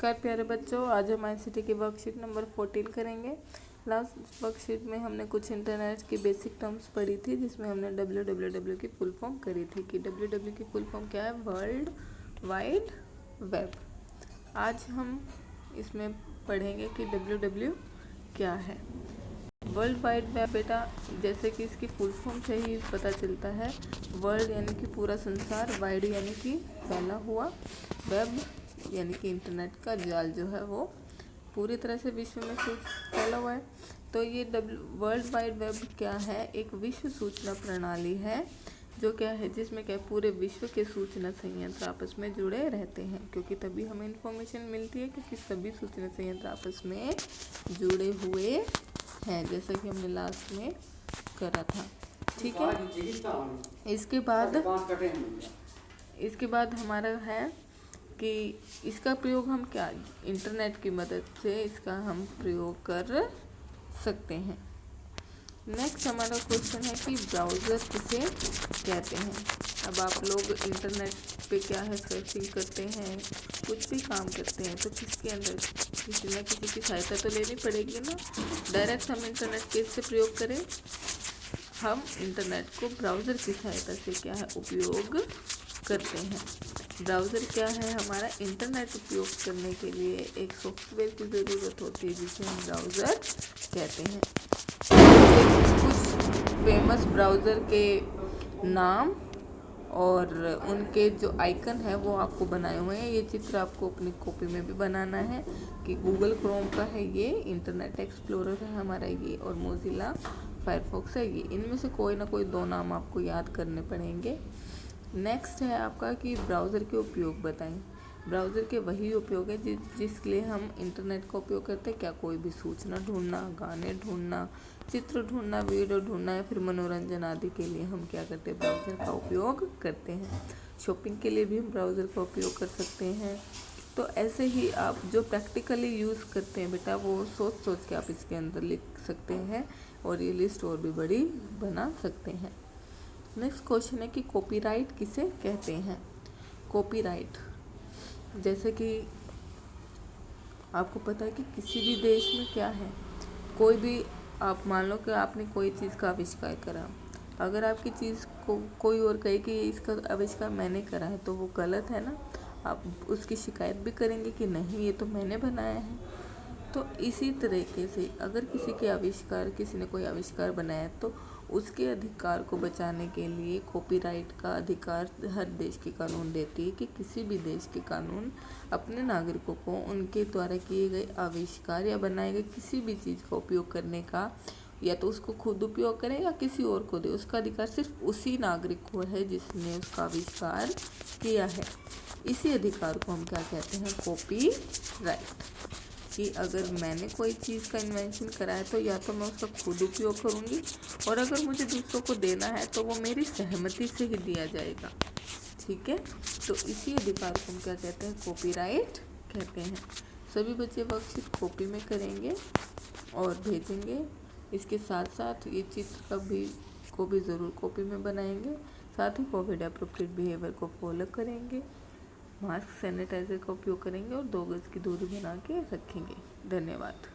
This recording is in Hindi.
नमस्कार प्यारे बच्चों, आज हम आईसीटी की वर्कशीट नंबर 14 करेंगे। लास्ट वर्कशीट में हमने कुछ इंटरनेट की बेसिक टर्म्स पढ़ी थी, जिसमें हमने www की फुल फॉर्म करी थी कि www की फुल फॉर्म क्या है, वर्ल्ड वाइड वेब। आज हम इसमें पढ़ेंगे कि www क्या है। वर्ल्ड वाइड वेब बेटा, जैसे कि इसकी फुल फॉर्म से ही पता चलता है, वर्ल्ड यानी कि पूरा संसार, वाइड यानी कि फैला हुआ, वेब यानी कि इंटरनेट का जाल जो है वो पूरी तरह से विश्व में फैला हुआ है। तो ये वर्ल्ड वाइड वेब क्या है, एक विश्व सूचना प्रणाली है जो क्या है, जिसमें क्या पूरे विश्व के सूचना संयंत्र आपस में जुड़े रहते हैं, क्योंकि तभी हमें इंफॉर्मेशन मिलती है, क्योंकि सभी सूचना संयंत्र आपस में जुड़े हुए हैं, जैसा कि हमने लास्ट में करा था। ठीक है, इसके बाद हमारा है कि इसका प्रयोग हम क्या, इंटरनेट की मदद से इसका हम प्रयोग कर सकते हैं। नेक्स्ट हमारा क्वेश्चन है कि ब्राउज़र किसे कहते हैं। अब आप लोग इंटरनेट पे क्या है, सर्चिंग करते हैं, कुछ भी काम करते हैं, तो किसके अंदर किसी न किसी की सहायता तो लेनी पड़ेगी ना। डायरेक्ट हम इंटरनेट कैसे प्रयोग करें, हम इंटरनेट को ब्राउज़र की सहायता से क्या है, उपयोग करते हैं। ब्राउज़र क्या है, हमारा इंटरनेट उपयोग करने के लिए एक सॉफ्टवेयर की ज़रूरत होती है, जिसे हम ब्राउज़र कहते हैं। कुछ फेमस ब्राउज़र के नाम और उनके जो आइकन है वो आपको बनाए हुए हैं। ये चित्र आपको अपनी कॉपी में भी बनाना है कि गूगल क्रोम का है ये, इंटरनेट एक्सप्लोरर है हमारा ये, और मोजिला फायरफॉक्स है ये। इनमें से कोई ना कोई दो नाम आपको याद करने पड़ेंगे। नेक्स्ट है आपका कि ब्राउज़र के उपयोग बताएं। ब्राउज़र के वही उपयोग है जिसके लिए हम इंटरनेट का उपयोग करते हैं। क्या, कोई भी सूचना ढूंढना, गाने ढूंढना, चित्र ढूंढना, वीडियो ढूंढना या फिर मनोरंजन आदि के लिए हम क्या करते हैं, ब्राउज़र का उपयोग करते हैं। शॉपिंग के लिए भी हम ब्राउज़र का उपयोग कर सकते हैं। तो ऐसे ही आप जो प्रैक्टिकली यूज़ करते हैं बेटा, वो सोच सोच के आप इसके अंदर लिख सकते हैं और ये लिस्ट और भी बड़ी बना सकते हैं। नेक्स्ट क्वेश्चन है कि कॉपीराइट किसे कहते हैं। कॉपीराइट, जैसे कि आपको पता है कि किसी भी देश में क्या है, कोई भी, आप मान लो कि आपने कोई चीज़ का आविष्कार करा, अगर आपकी चीज़ को कोई और कहे कि इसका आविष्कार मैंने करा है, तो वो गलत है ना। आप उसकी शिकायत भी करेंगे कि नहीं, ये तो मैंने बनाया है। तो इसी तरीके से अगर किसी ने कोई आविष्कार बनाया है, तो उसके अधिकार को बचाने के लिए कॉपीराइट का अधिकार हर देश की कानून देती है कि किसी भी देश के कानून अपने नागरिकों को उनके द्वारा किए गए आविष्कार या बनाए गए किसी भी चीज़ का उपयोग करने का, या तो उसको खुद उपयोग करें या किसी और को दे, उसका अधिकार सिर्फ उसी नागरिक को है जिसने उसका आविष्कार किया है। इसी अधिकार को हम क्या कहते हैं, कॉपीराइट। कि अगर मैंने कोई चीज़ का इन्वेंशन करा है, तो या तो मैं उसका खुद उपयोग करूँगी, और अगर मुझे दूसरों को देना है तो वो मेरी सहमति से ही दिया जाएगा। ठीक है, तो इसी अधिकार को हम क्या कहते हैं, कॉपीराइट कहते हैं। सभी बच्चे वर्कशीट कॉपी में करेंगे और भेजेंगे। इसके साथ साथ ये चित्र को भी ज़रूर कॉपी में बनाएंगे। साथ ही कोविड अप्रोप्रिएट बिहेवियर को फॉलो करेंगे, मास्क, सैनिटाइजर का उपयोग करेंगे और 2 गज की दूरी बना के रखेंगे। धन्यवाद।